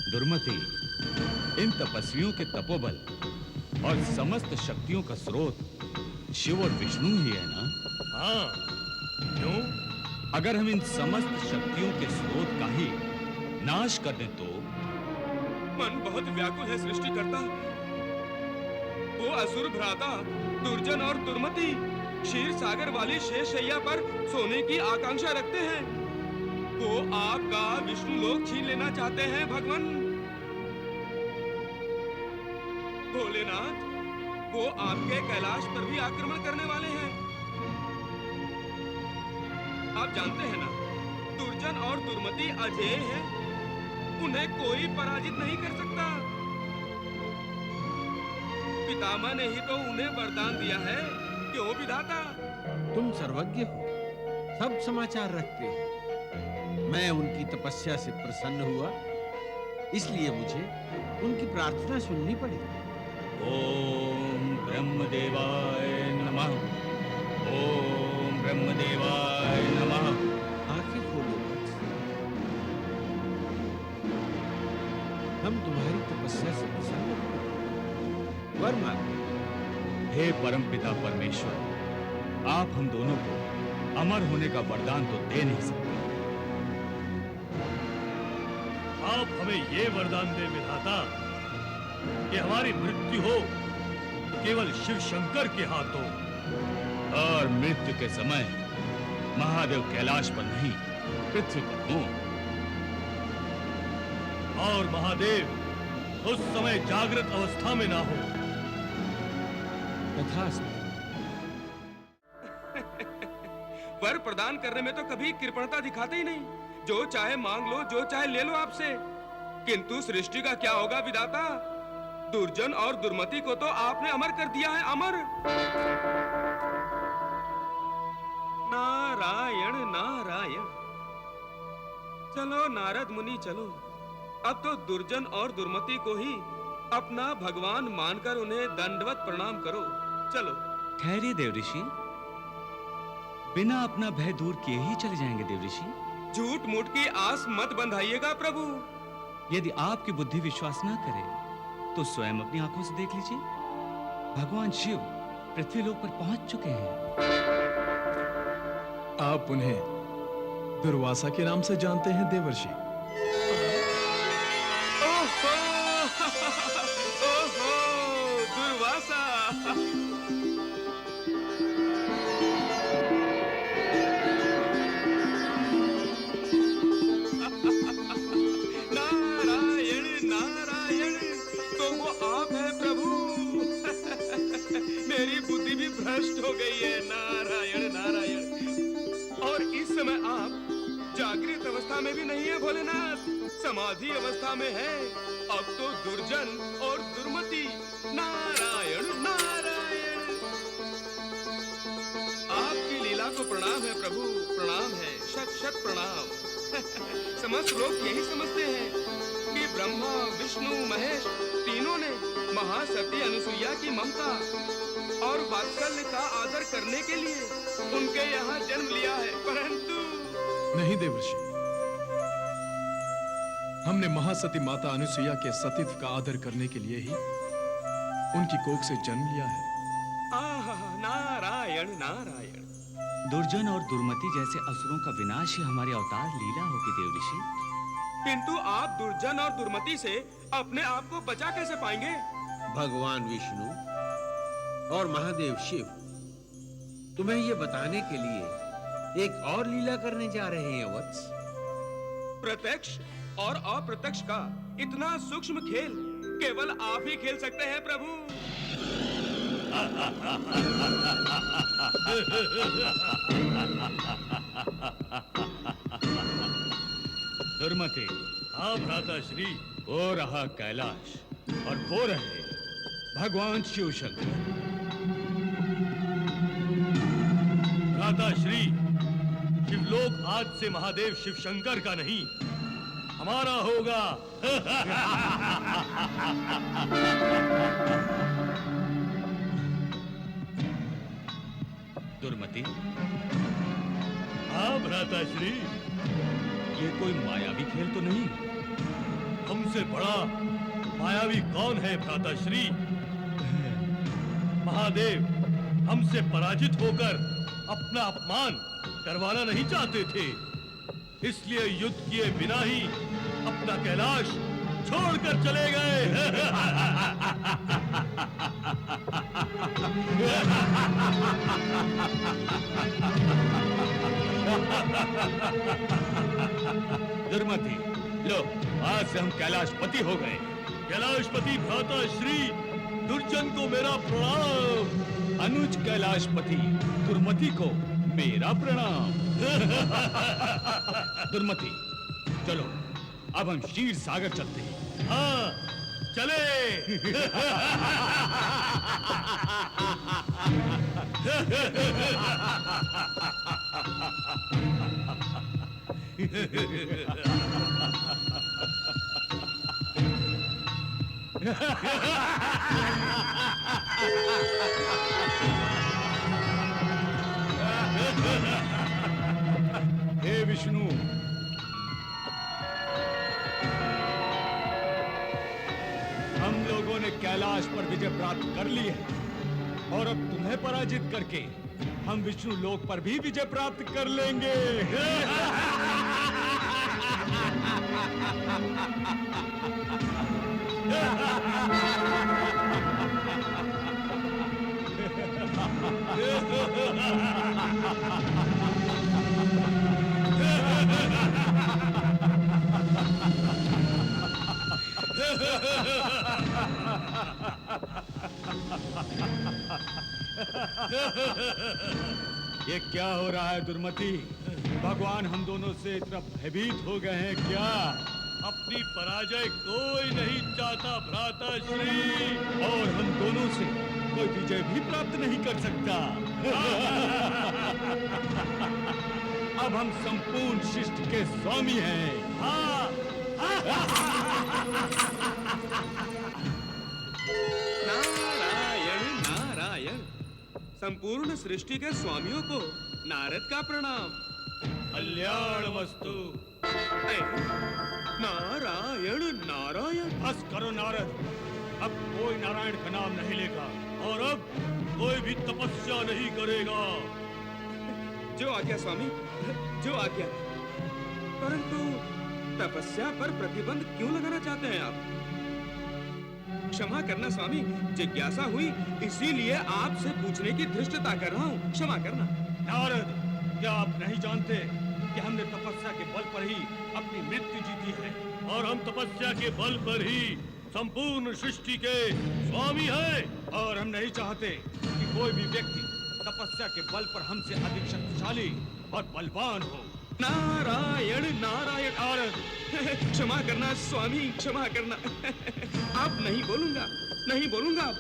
दुर्मति, इन तपस्वियों के तपोबल और समस्त शक्तियों का स्रोत शिव और विष्णु ही है ना? हाँ। क्यों? अगर हम इन समस्त शक्तियों के स्रोत का ही नाश कर दें तो? मन बहुत व्याकुल है सृष्टिकर्ता। वो असुर भ्राता दुर्जन और दुर्मति क्षीर सागर वाली शेषशैया पर सोने की आकांक्षा रखते हैं। वो आपका विष्णु लोक छीन लेना चाहते हैं भगवान। भोलेनाथ, वो आपके कैलाश पर भी आक्रमण करने वाले हैं। आप जानते हैं ना, दुर्जन और दुर्मति अजेय हैं, उन्हें कोई पराजित नहीं कर सकता। पितामह ने ही तो उन्हें वरदान दिया है, क्यों विधाता? तुम सर्वज्ञ हो, सब समाचार रखते हो। मैं उनकी तपस्या से प्रसन्न हुआ, इसलिए मुझे उनकी प्रार्थना सुननी पड़ी। ओम ब्रह्मदेवाय नमः। ओम ब्रह्मदेवाय नमः। आंखें खोलो वत्स। हम तुम्हारी तपस्या से प्रसन्न हुए। वर मांगो। हे परमपिता परमेश्वर, आप हम दोनों को अमर होने का वरदान तो दे नहीं सकते। आप हमें ये वरदान दे विधाता कि हमारी मृत्यु हो तो केवल शिव शंकर के हाथों, और मृत्यु के समय महादेव कैलाश पर नहीं पृथ्वी पर हो। और महादेव उस समय जागृत अवस्था में ना हो। तथास्तु। वर प्रदान करने में तो कभी कृपणता दिखाते ही नहीं। जो चाहे मांग लो, जो चाहे ले लो आपसे। किंतु सृष्टि का क्या होगा विधाता? दुर्जन और दुर्मति को तो आपने अमर कर दिया है, अमर। नारायण नारायण। चलो नारद मुनि चलो, अब तो दुर्जन और दुर्मति को ही अपना भगवान मानकर उन्हें दंडवत प्रणाम करो। चलो। ठहरिए देव ऋषि, बिना अपना भय दूर किए ही चले जाएंगे देव ऋषि। झूठ मूठ की आस मत बंधाइएगा प्रभु। यदि आपकी बुद्धि विश्वास ना करे तो स्वयं अपनी आंखों से देख लीजिए, भगवान शिव पृथ्वी लोक पर पहुंच चुके हैं। आप उन्हें दुर्वासा के नाम से जानते हैं देवर्षि? ओहो, ओहो, दुर्वासा। नारायण नारायण, तो वो आप हैं प्रभु। मेरी बुद्धि भी भ्रष्ट हो गई है। नारायण नारायण। और इस समय आप जागृत अवस्था में भी नहीं है भोलेनाथ, समाधि अवस्था में है। अब तो दुर्जन और दुर्मति। नारायण नारायण। आपकी लीला को प्रणाम है प्रभु, प्रणाम है, शत शत प्रणाम। समस्त लोग यही समझते हैं कि ब्रह्मा विष्णु महेश तीनों ने महासती अनुसुईया की ममता और वात्सल्य का आदर करने के लिए उनके यहाँ जन्म लिया है, परंतु नहीं देवर्षि, हमने महासती माता अनुसुईया के सतीत्व का आदर करने के लिए ही उनकी कोख से जन्म लिया है। आहा, नारायण नारायण। दुर्जन और दुर्मति जैसे असुरों का विनाश ही हमारी अवतार लीला होगी देव ऋषि। किंतु आप दुर्जन और दुर्मति से अपने आप को बचा कैसे पाएंगे? भगवान विष्णु और महादेव शिव तुम्हें ये बताने के लिए एक और लीला करने जा रहे हैं वत्स। प्रत्यक्ष और अप्रत्यक्ष का इतना सूक्ष्म खेल केवल आप ही खेल सकते हैं प्रभु। दुर्मति, हाँ भ्राता श्री। वो रहा कैलाश और वो रहे भगवान शिव शंकर। भ्राता श्री, शिवलोक आज से महादेव शिव शंकर का नहीं, हमारा होगा। दुर्मति, हाँ भ्राताश्री, ये कोई मायावी खेल तो नहीं? हमसे बड़ा मायावी कौन है भ्राताश्री? महादेव हमसे पराजित होकर अपना अपमान करवाना नहीं चाहते थे, इसलिए युद्ध किए बिना ही अपना कैलाश छोड़कर चले गए। दुर्मति, लो, आज से हम कैलाशपति हो गए। कैलाशपति भ्राता श्री दुर्जन को मेरा प्रणाम। अनुज कैलाशपति दुर्मति को मेरा प्रणाम। दुर्मति, चलो अब हम क्षीर सागर चलते हैं। हाँ चले। हे विष्णु, हम लोगों ने कैलाश पर विजय प्राप्त कर ली है और अब तुम्हें पराजित करके हम विष्णु लोक पर भी विजय प्राप्त कर लेंगे। ये क्या हो रहा है दुर्मति? भगवान हम दोनों से इतना भयभीत हो गए हैं क्या? अपनी पराजय कोई नहीं चाहता भ्राता श्री, और हम दोनों से कोई विजय भी प्राप्त नहीं कर सकता। अब हम संपूर्ण शिष्ट के स्वामी हैं। हाँ। नारायण नारायण, संपूर्ण सृष्टि के स्वामियों को नारद का प्रणाम। कल्याण वस्तु। नारायण नारायण। बस करो नारद, अब कोई नारायण का नाम नहीं लेगा और अब कोई भी तपस्या नहीं करेगा। जो आज्ञा स्वामी, जो आज्ञा। परंतु तपस्या पर प्रतिबंध क्यों लगाना चाहते हैं आप? क्षमा करना स्वामी, जिज्ञासा हुई इसीलिए आपसे पूछने की धृष्टता कर रहा हूँ, क्षमा करना। नारद, क्या आप नहीं जानते कि हमने तपस्या के बल पर ही अपनी मृत्यु जीती है? और हम तपस्या के बल पर ही संपूर्ण सृष्टि के स्वामी हैं। और हम नहीं चाहते कि कोई भी व्यक्ति तपस्या के बल पर हमसे अधिक शक्तिशाली और बलवान हो। नारायण नारायण। नारद, क्षमा करना स्वामी, क्षमा करना। अब नहीं बोलूंगा, नहीं बोलूंगा अब।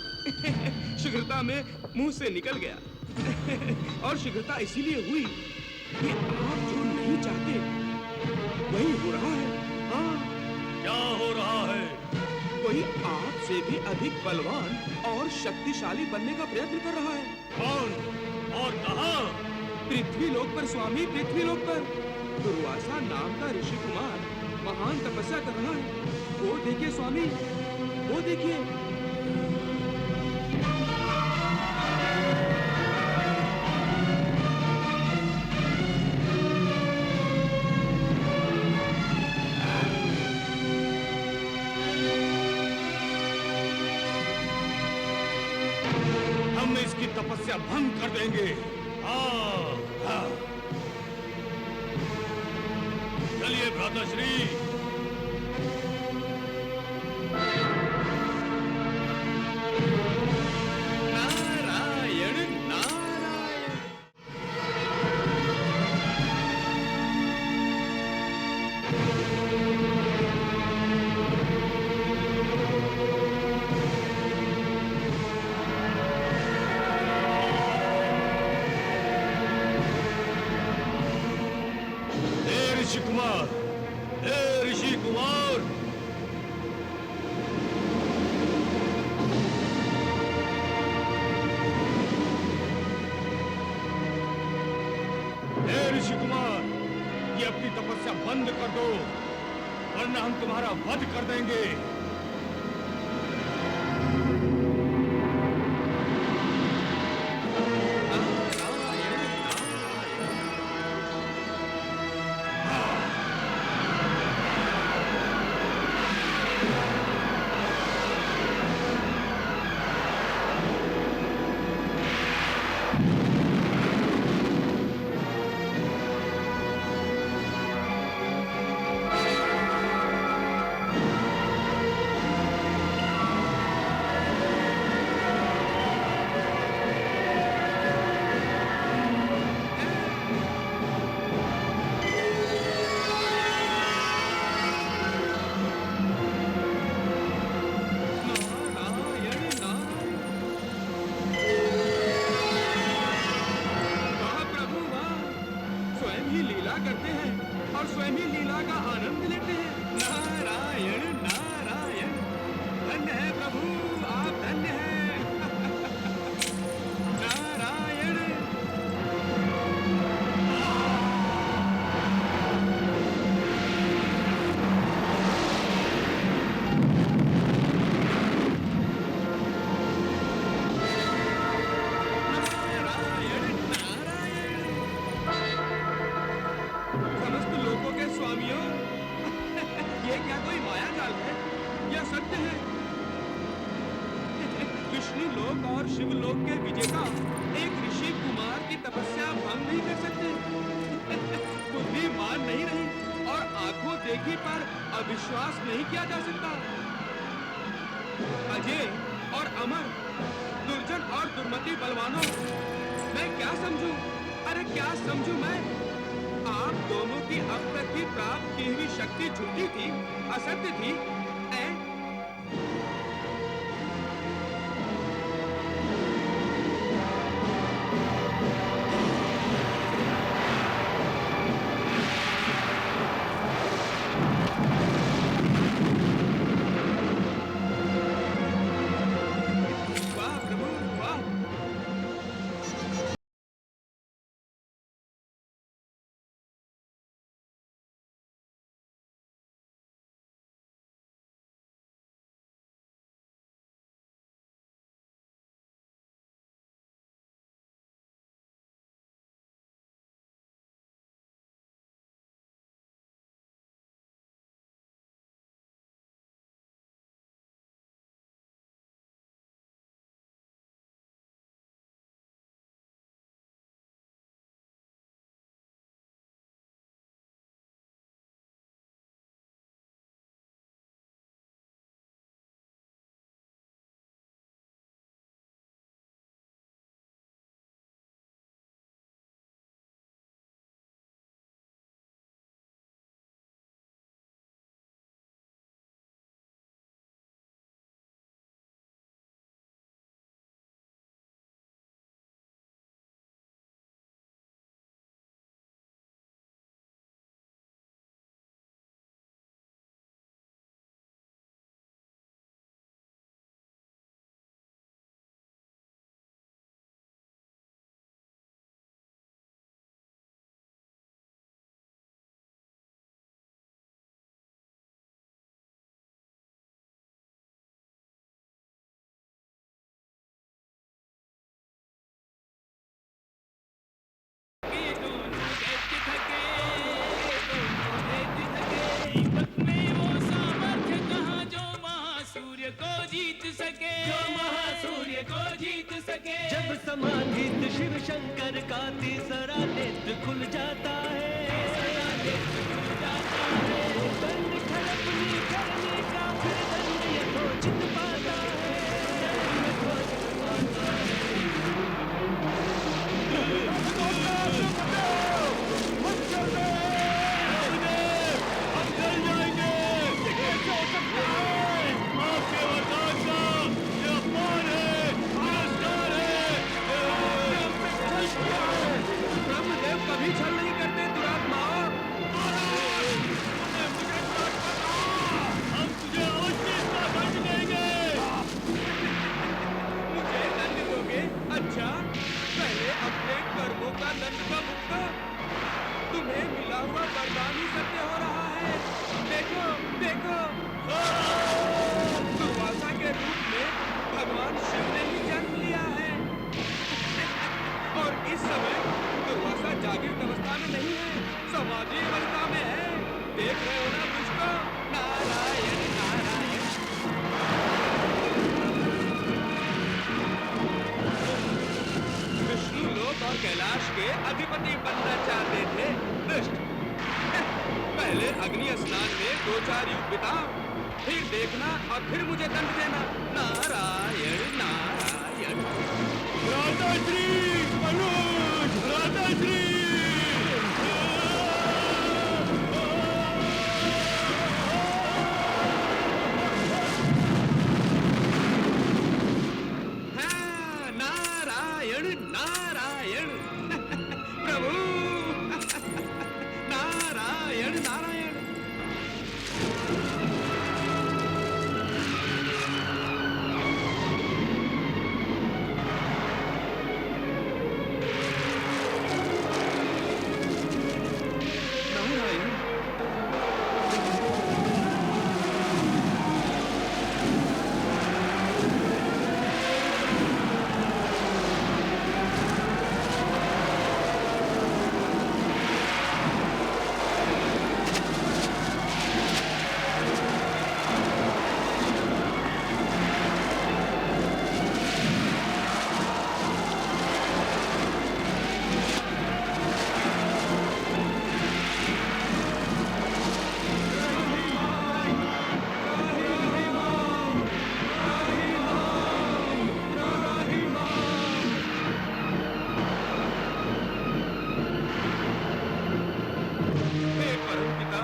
शीघ्रता में मुंह से निकल गया। और शीघ्रता इसीलिए हुई कि आप जो नहीं चाहते वही हो रहा है। हाँ, क्या हो रहा है? कोई आपसे भी अधिक बलवान और शक्तिशाली बनने का प्रयत्न कर रहा है। कौन और कहां? पृथ्वी लोक पर स्वामी, पृथ्वी लोक पर दुर्वासा नाम का ऋषि कुमार महान तपस्या कर रहा है। वो देखिए स्वामी, वो देखिए। हम इसकी तपस्या भंग कर देंगे। हाँ। चलिए भ्राताश्री। नारायण नारायण। हे ऋषि कुमार, हे हे ऋषि कुमार, ये अपनी तपस्या बंद कर दो, वरना हम तुम्हारा वध कर देंगे। और शिवलोक के विजेता एक ऋषि कुमार की तपस्या भंग नहीं कर सकते। बुद्धिमान नहीं रही और आंखों देखी पर अविश्वास नहीं किया जा सकता। अजय और अमर, दुर्जन और दुर्मति बलवानों, मैं क्या समझूं? अरे क्या समझूं मैं? आप दोनों की अब तक की प्राप्त की हुई शक्ति झूठी थी, असत्य थी। जब समाधित शिव शंकर का तीसरा नेत्र खुल जाता है, दंड खड़पनी करने का फिर दंड यथोचित पाता है। अच्छा, पहले अपने कर्मों का दंड का भुगतान, तुम्हें मिला हुआ वरदान ही सत्य हो रहा है। देखो देखो, दुर्वासा के रूप में भगवान शिव ने ही जन्म लिया है। और इस समय दुर्वासा जागृत अवस्था में नहीं है, समाधि अवस्था में है। देख रहे हो ना मुझको? नारायण नारायण। विष्णु लोक और कैलाश के अधिपति बनना चाहते थे दुष्ट। पहले अग्नि स्नान में 2-4 युग बिताओ, फिर देखना और फिर मुझे दंड देना। नारायण नारायण। भ्राताश्री मनोज, भ्राताश्री। हाँ, नारायण नारायण। प्रभु नारायण नारायण। नारायण। हे परमपिता,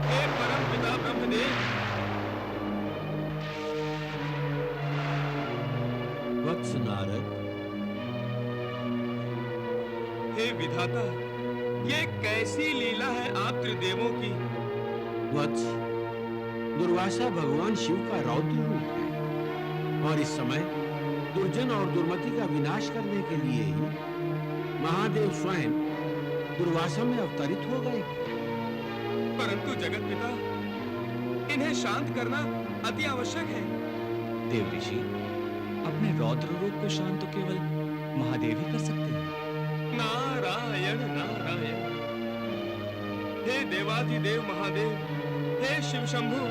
हे परमपिता ब्रह्मदेव। वत्स नारद, हे विधाता, ये कैसी लीला है आप त्रिदेवों की। वत्स, दुर्वासा भगवान शिव का रौद्र रूप है और इस समय दुर्जन और दुर्मति का विनाश करने के लिए ही महादेव स्वयं दुर्वासा में अवतरित हो गए। परंतु जगत पिता, इन्हें शांत करना अति आवश्यक है। देव ऋषि, अपने रौद्र रूप को शांत तो केवल महादेव ही कर सकते हैं। नारायण नारायण। हे देवाधिदेव महादेव, हे शिव शंभु,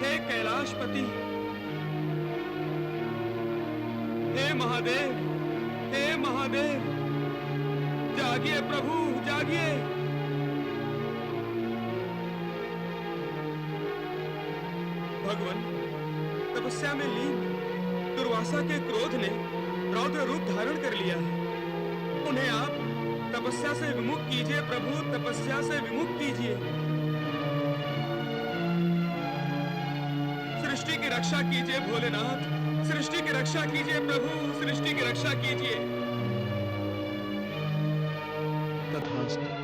हे कैलाशपति, हे महादेव, हे महादेव, जागिए प्रभु जागिए। भगवान, तपस्या में लीन दुर्वासा के क्रोध ने रौद्र रूप धारण कर लिया है। उन्हें आप तपस्या से विमुख कीजिए प्रभु, तपस्या से विमुख कीजिए। सृष्टि की रक्षा कीजिए भोलेनाथ, सृष्टि की रक्षा कीजिए प्रभु, सृष्टि की रक्षा कीजिए। तथास्तु।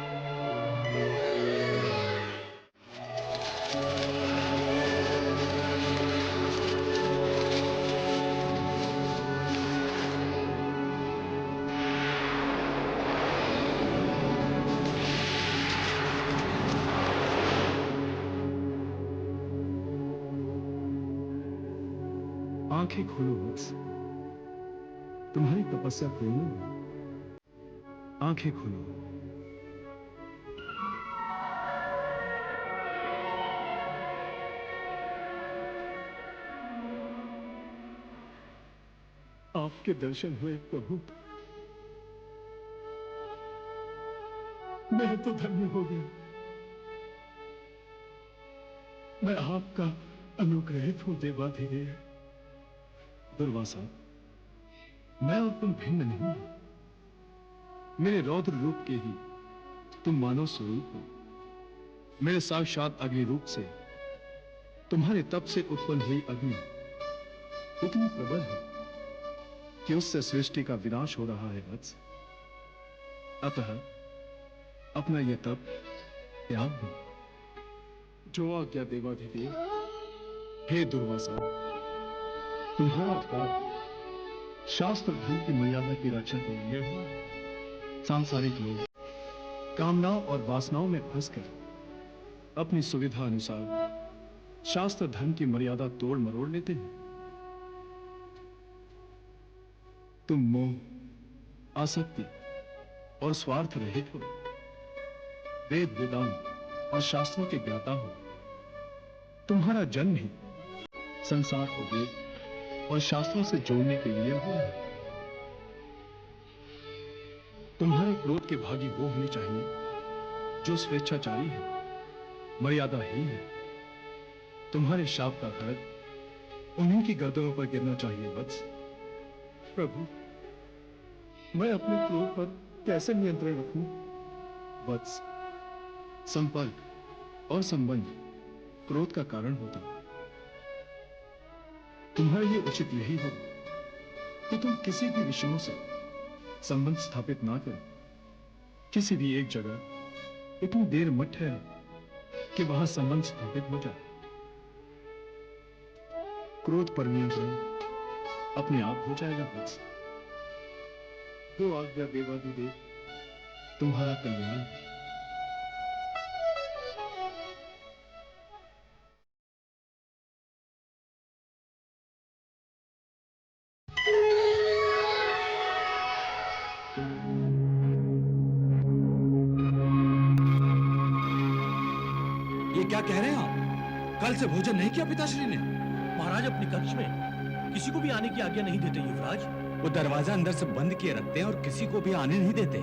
आंखें खोलो वत्स, तुम्हारी तपस्या पूर्ण हुई। आंखें खोलो। आपके दर्शन हुए प्रभु, मैं तो धन्य हो गया। मैं आपका अनुग्रहित हूं देवाधिदेव। दुर्वासा, मैं और तुम भिन्न नहीं हो। मेरे रौद्र रूप के ही तुम मानव स्वरूप हो। मेरे साक्षात अग्नि रूप से तुम्हारे तप से उत्पन्न हुई अग्नि इतनी प्रबल है कि उससे सृष्टि का विनाश हो रहा है वत्स। अतः अपना यह तप त्याग दो। जो आज्ञा देवाधिदेव। हे दुर्वासा, तुम्हारा तप शास्त्र धर्म की मर्यादा की रक्षा के लिए हुआ। सांसारिक लोग कामनाओं और वासनाओं में फंसकर अपनी सुविधा अनुसार शास्त्र धर्म की मर्यादा तोड़ मरोड़ लेते हैं। तुम मोह, आसक्ति और स्वार्थ रहित हो, वेद वेदांत और शास्त्रों के ज्ञाता हो। तुम्हारा जन्म ही संसार को वेद और शास्त्रों से जोड़ने के लिए हुआ है। तुम्हारे क्रोध के भागी वो होने चाहिए जो स्वेच्छाचारी है, मर्यादाहीन है। तुम्हारे शाप का खड़ग उन्हीं की गर्दनों पर गिरना चाहिए वत्स। प्रभु, मैं अपने क्रोध पर कैसे नियंत्रण रखूं? वत्स, संपर्क और संबंध क्रोध का कारण होता है। तुम्हारे लिए उचित यही हो कि तुम किसी भी विषयों से संबंध स्थापित ना करो। किसी भी एक जगह इतनी देर मत ठहरो कि वहां संबंध स्थापित हो जाए। क्रोध पर नियंत्रण अपने आप हो जाएगा वत्स। जो आज्ञा देवाधिदेव तुम्हारा कल्याण। ये क्या कह रहे हैं आप? कल से भोजन नहीं किया पिताश्री ने? महाराज अपने कक्ष में किसी को भी आने की आज्ञा नहीं देते युवराज। वो दरवाजा अंदर से बंद किए रखते हैं और किसी को भी आने नहीं देते।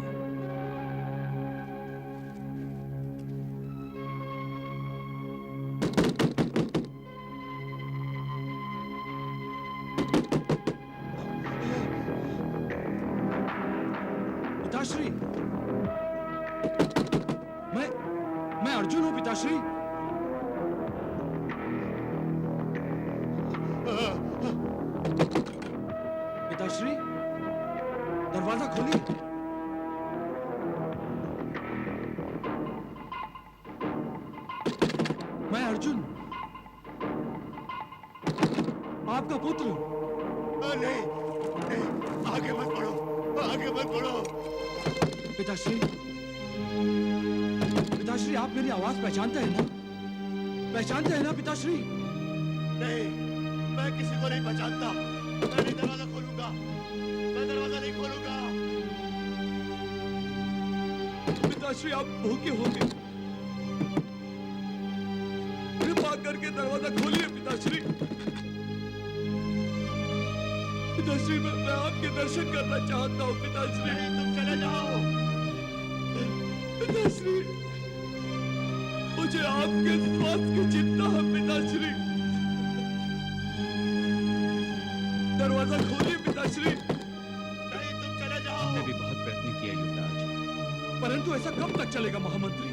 पिताश्री, मैं अर्जुन हूं पिताश्री। पिताश्री, दरवाजा खोलिए। मैं अर्जुन, आपका पुत्र। नहीं, आगे मत बढ़ो, आगे मत बढ़ो। पिताश्री, पिताश्री, आप मेरी आवाज पहचानते हैं ना? पहचानते हैं ना पिताश्री? नहीं, मैं किसी को नहीं पहचानता। मैं नहीं दरवाजा खोलूंगा, मैं दरवाजा नहीं खोलूंगा। पिताश्री, आप भूखे होंगे, कृपा करके दरवाजा खोलिए पिताश्री। पिताश्री, मैं आपके दर्शन करना चाहता हूँ पिताश्री। तुम चले जाओ। पिताश्री, मुझे आपके स्वास्थ्य की चिंता है पिताश्री। दरवाजा खोलिए पिताश्री। नहीं, तुम चले जाओ। हमने भी बहुत प्रयत्न किया युवराज, परंतु ऐसा कब तक चलेगा महामंत्री?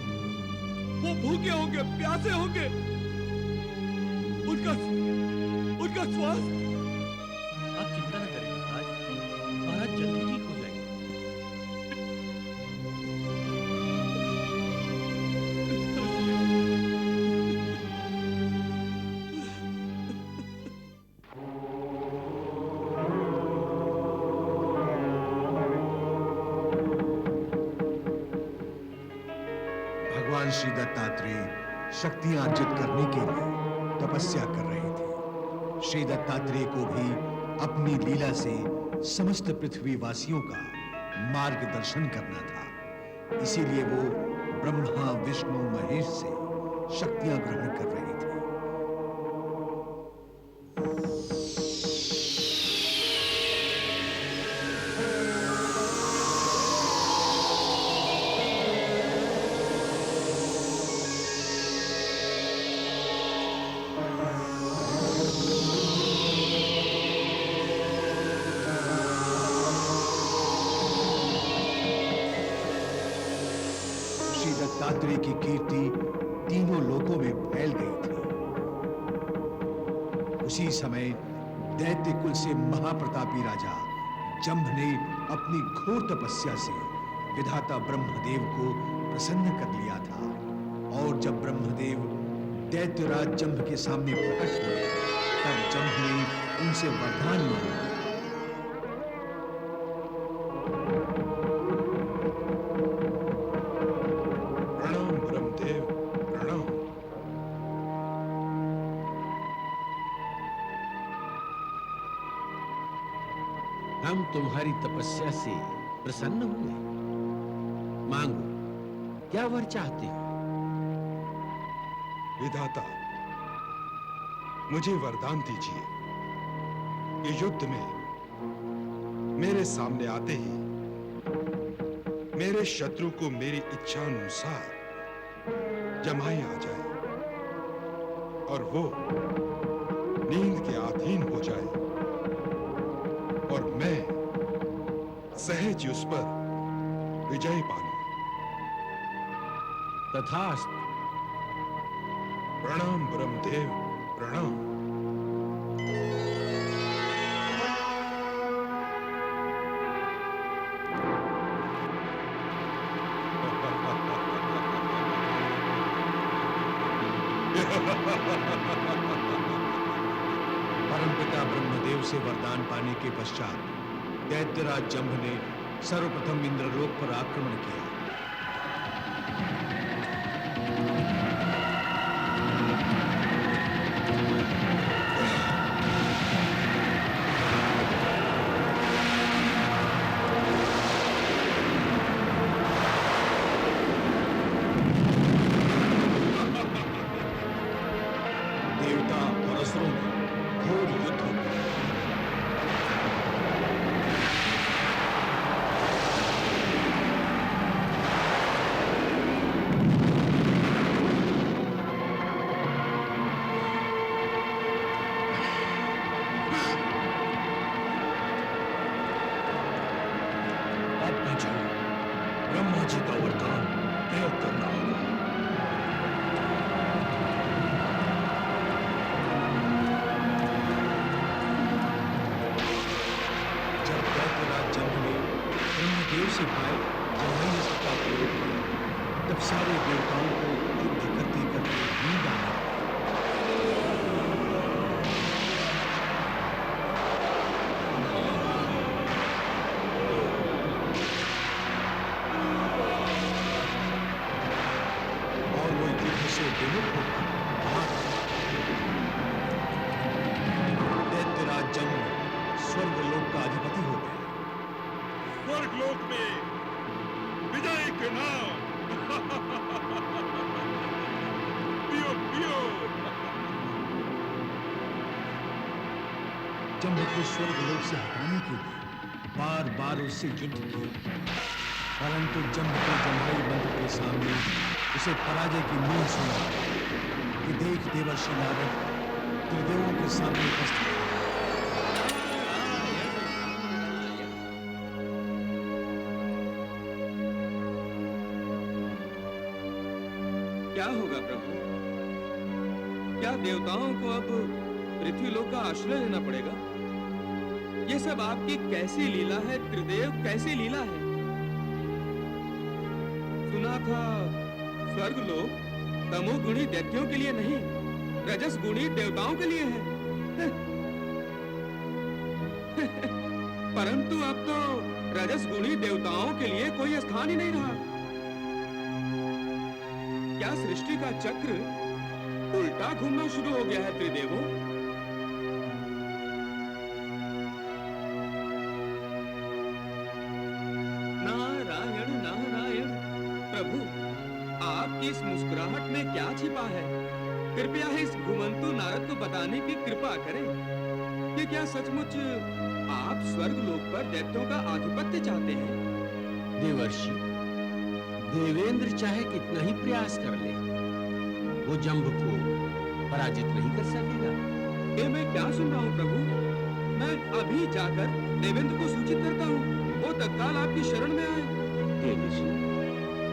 वो भूखे होंगे, प्यासे होंगे, उनका स्वास्थ्य। आप चिंता न करें युवराज, महाराज जल्दी ठीक हो जाएंगे। भगवान श्री दत्तात्रेय शक्तियां अर्जित करने के लिए तपस्या कर रहे थे। श्री दत्तात्रेय को भी अपनी लीला से समस्त पृथ्वीवासियों का मार्गदर्शन करना था। इसीलिए वो ब्रह्मा, विष्णु, महेश से शक्तियां ग्रहण कर रहे थे। श्री दत्तात्रेय की कीर्ति तीनों लोकों में फैल गई थी। उसी समय दैत्य कुल से महाप्रतापी राजा जंभ ने अपनी घोर तपस्या से विधाता ब्रह्मदेव को प्रसन्न कर लिया था। और जब ब्रह्मदेव दैत्यराज जंभ के सामने प्रकट हुए, तब जंभ ने उनसे वरदान मांगा। तुम्हारी तपस्या से प्रसन्न हुए। मांगो, क्या वर चाहते हो? विधाता, मुझे वरदान दीजिए कि युद्ध में मेरे सामने आते ही मेरे शत्रु को मेरी इच्छा अनुसार जमाई आ जाए और वो नींद के अधीन हो जाए और मैं सहज उस पर विजय पाऊं। तथास्तु। प्रणाम ब्रह्मदेव, प्रणाम। परमपिता ब्रह्मदेव से वरदान पाने के पश्चात दैत्यराज जंभ ने सर्वप्रथम इंद्रलोक पर आक्रमण किया। देवता और असुरों में घोर युद्ध हो गया। अब मुझे ब्रह्मा जी का वरदान प्रयोग करना होगा। जब दैत्यराज जंभ ने ब्रह्मदेव से पाए जमाई का प्रयोग किया, तब सारे देवताओं को युद्ध करते करते नींद आ गई। और वो युद्ध से विमुख होकर भाग गए। दैत्यराज जंभ स्वर्गलोक का अधिपति हो गए। स्वर्गलोक में विजय के नाम पियो पियो। जंभ को स्वर्गलोक से हटाने के लिए बार बार उससे युद्ध किया, परंतु जंभ के जम्हाई मंत्र के सामने उसे पराजय की नींद सुना कि देख देवर्षि नारद त्रिदेवों के सामने उपस्थित हैं। क्या होगा प्रभु? क्या देवताओं को अब पृथ्वीलोक का आश्रय लेना पड़ेगा? ये सब आपकी कैसी लीला है त्रिदेव, कैसी लीला है? सुना था स्वर्गलोक तमोगुणी दैत्यों के लिए नहीं, रजस गुणी देवताओं के लिए है। परंतु अब तो रजस गुणी देवताओं के लिए कोई स्थान ही नहीं रहा। क्या सृष्टि का चक्र उल्टा घूमना शुरू हो गया है त्रिदेवों? नारायण नारायण। प्रभु, आपकी इस मुस्कुराहट में क्या छिपा है? कृपया इस घुमंतु नारद को बताने की कृपा करें कि क्या सचमुच आप स्वर्गलोक पर दैत्यों का आधिपत्य चाहते हैं? देवर्षि, देवेंद्र चाहे कितना ही प्रयास कर ले, वो जंभ को पराजित नहीं कर सकेगा। ये मैं क्या सुन रहा हूँ प्रभु? मैं अभी जाकर देवेंद्र को सूचित करता हूँ, वो तत्काल आपकी शरण में आए। देवर्षि,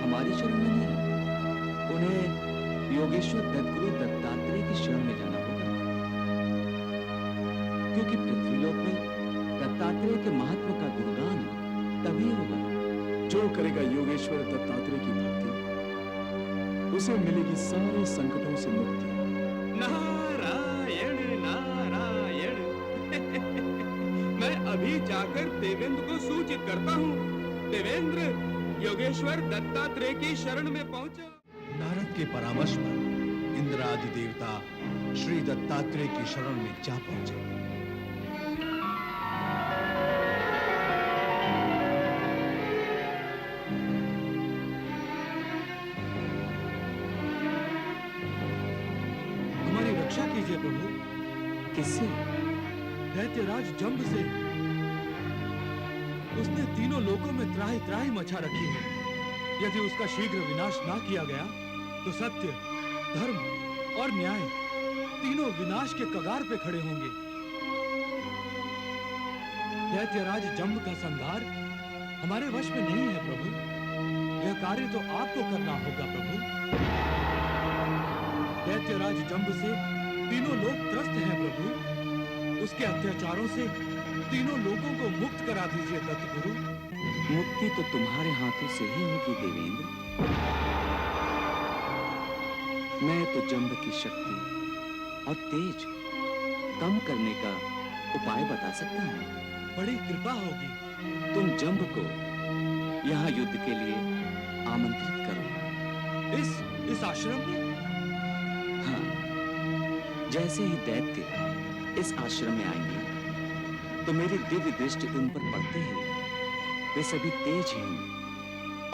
हमारी शरण में नहीं, उन्हें योगेश्वर दत्तगुरु दत्तात्रेय की शरण में जाना होगा, क्योंकि पृथ्वीलोक में दत्तात्रेय के महत्व का गुणगान तभी होगा। जो करेगा योगेश्वर दत्तात्रेय की भक्ति, उसे मिलेगी सारे संकटों से मुक्ति। नारायण नारायण। मैं अभी जाकर देवेंद्र को सूचित करता हूँ। देवेंद्र, योगेश्वर दत्तात्रेय की शरण में पहुंचा। नारद के परामर्श पर इंद्र आदि देवता श्री दत्तात्रेय की शरण में जा पहुंचे। रक्षा कीजिए प्रभु। किससे? दैत्यराज जंब से। उसने तीनों लोकों में त्राही त्राही मचा रखी है। यदि उसका शीघ्र विनाश ना किया गया तो सत्य, धर्म और न्याय तीनों विनाश के कगार पे खड़े होंगे। दैत्यराज जंब का संहार हमारे वश में नहीं है प्रभु। यह कार्य तो आपको करना होगा प्रभु। दैत्यराज जंब से तीनों लोग त्रस्त हैं प्रभु। उसके अत्याचारों से तीनों लोगों को मुक्त करा दीजिए दत्तगुरु। मुक्ति तो तुम्हारे हाथों से ही होगी देवेंद्र। मैं तो जंब की शक्ति और तेज कम करने का उपाय बता सकता हूँ। बड़ी कृपा होगी। तुम जंब को यहाँ युद्ध के लिए आमंत्रित करो। इस आश्रम में? हाँ, जैसे ही दैत्य इस आश्रम में आएंगे तो मेरी दिव्य दृष्टि उन पर पड़ते ही वे सभी तेजहीन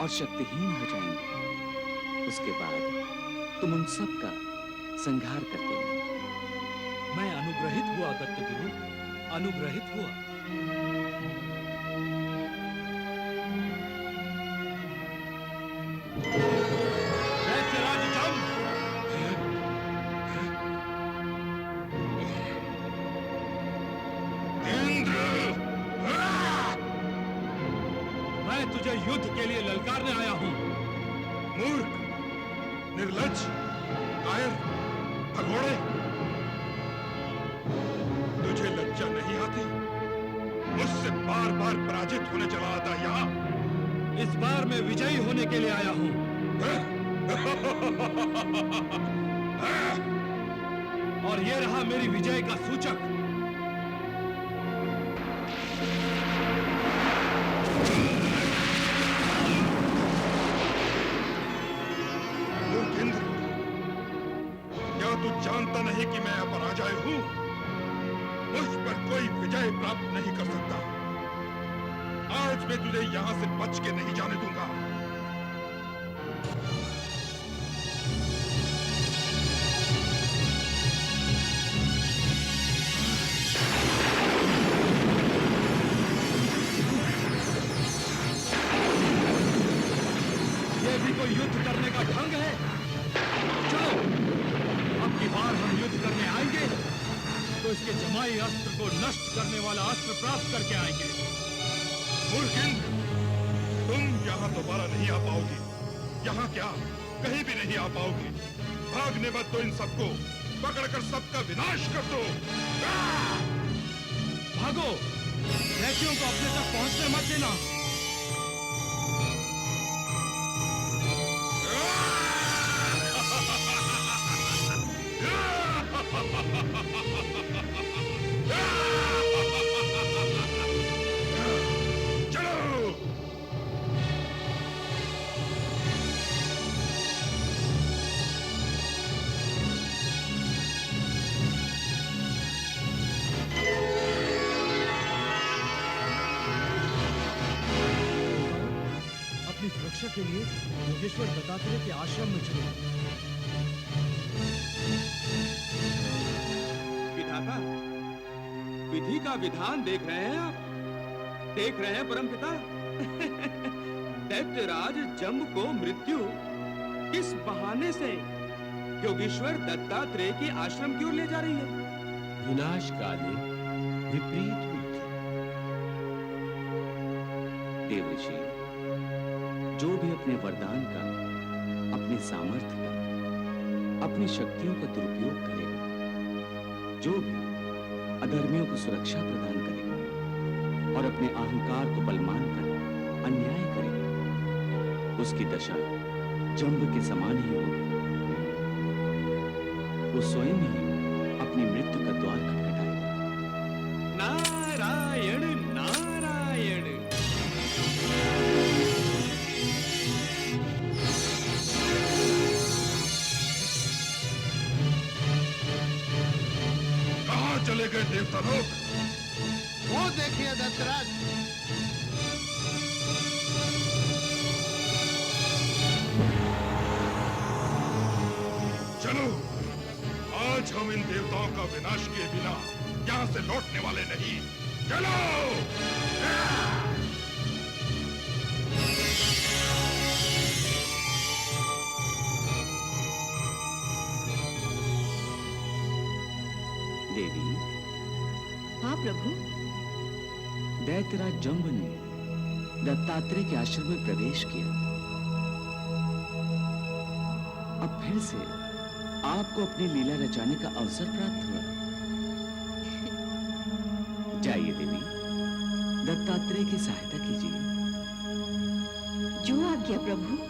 और शक्तिहीन हो जाएंगे। उसके बाद तुम उन सब का संहार कर देना। मैं अनुग्रहित हुआ दत्तगुरु, अनुग्रहित हुआ। दैत्यराज जंब, मैं तुझे युद्ध के लिए ललकारने आया हूँ। मूर्ख, निर्लज्ज, कायर, भगोड़े, तुझे लज्जा नहीं आती? मुझसे बार बार पराजित होने चला आता यहाँ। इस बार मैं विजयी होने के लिए आया हूँ। और ये रहा मेरी विजय का सूचक। मूर्खेंद्र, क्या तू जानता नहीं कि मैं अपराजय हूँ? मुझ पर कोई विजय प्राप्त नहीं कर सकता। आज मैं तुझे यहाँ से बच के नहीं जाने दूंगा। ये भी कोई युद्ध करने का ढंग है? चलो, अब की बार हम युद्ध करने आएंगे तो इसके जमाई अस्त्र को नष्ट करने वाला अस्त्र प्राप्त करके आएंगे। मूर्खेंद्र, तुम यहाँ दोबारा नहीं आ पाओगी। यहाँ क्या, कहीं भी नहीं आ पाओगी। भागने मत दो इन सबको, पकड़कर सबका विनाश कर दो। भागो, दैत्यों को अपने तक पहुंचने मत देना। अपनी सुरक्षा के लिए योगेश्वर दत्तात्रेय के आश्रम में चलो। विधाता, विधि का विधान देख रहे हैं आप? देख रहे हैं परमपिता? दैत्यराज जंब को मृत्यु किस बहाने से योगेश्वर दत्तात्रेय के आश्रम की ओर ले जा रही है? विनाश काले विपरीत बुद्धि। देवऋषि, जो भी अपने वरदान का, अपने सामर्थ्य का, अपनी शक्तियों का दुरुपयोग करेगा, जो भी अधर्मियों को सुरक्षा प्रदान करेगा और अपने अहंकार को बलवान कर अन्याय करेगा, उसकी दशा जंब के समान ही होगी। वो स्वयं ही अपनी मृत्यु का द्वार खटखटाएगा। नारायण नारायण। कहाँ चले गए देवता लोग? वो देखिए दत्तराज। चलो, आज हम इन देवताओं का विनाश किए बिना यहाँ से लौटने वाले नहीं। चलो! देवी। हाँ प्रभु। दैत्यराज जंब ने दत्तात्रेय के आश्रम में प्रवेश किया। अब फिर से आपको अपनी लीला रचाने का अवसर प्राप्त हुआ। जाइए देवी, दत्तात्रेय की सहायता कीजिए। जो आज्ञा प्रभु।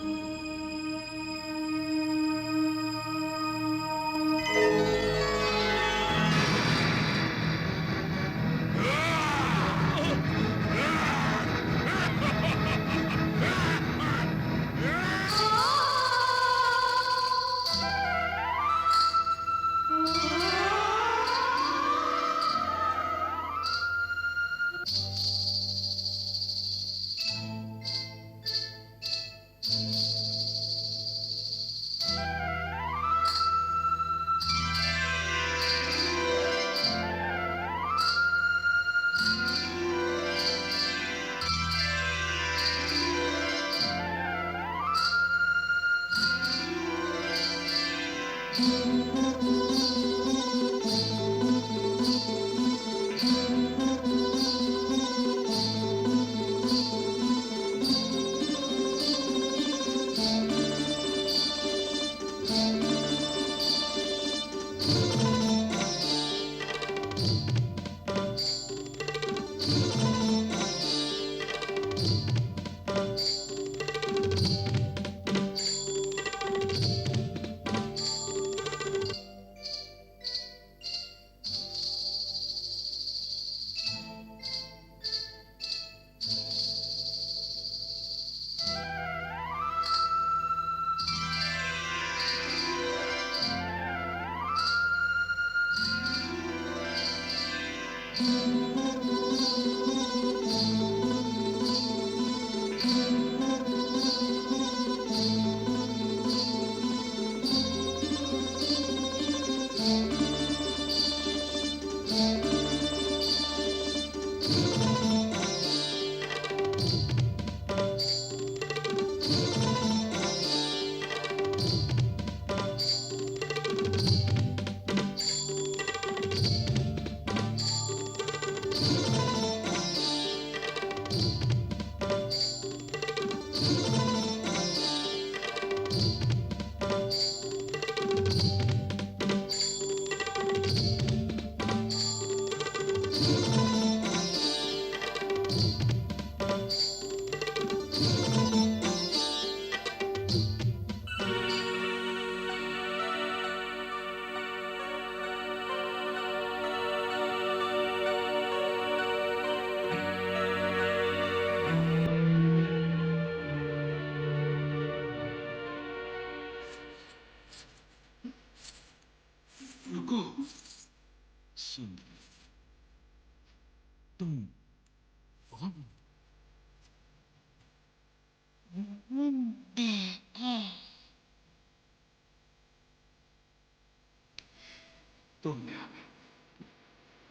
तुमने हमें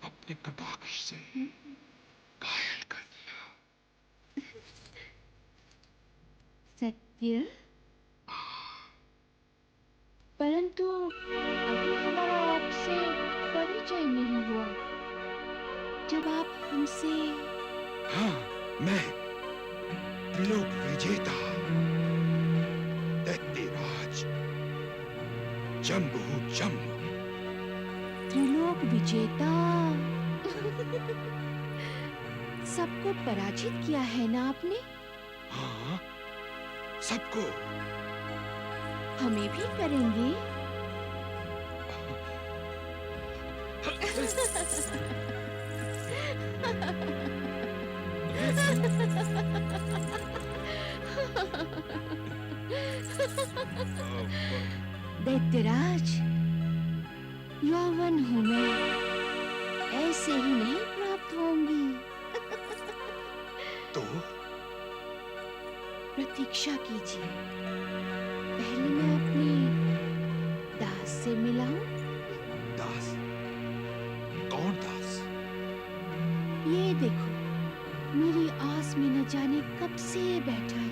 अपने कटाक्ष से घायल कर दिया। सत्य? परंतु अभी हमारा आपसे परिचय नहीं हुआ। जब आप हमसे... हाँ, मैं त्रिलोक विजेता दैत्यराज जम्बू जम्ब। त्रिलोक विजेता। सबको पराजित किया है ना आपने? हाँ, सबको। हमें भी करेंगे? दैत्यराज, यौवन हूँ मैं, ऐसे ही नहीं प्राप्त होंगी। तो प्रतीक्षा कीजिए, पहले मैं अपने दास से मिलाऊं। दास? कौन दास? ये देखो, मेरी आस में न जाने कब से बैठा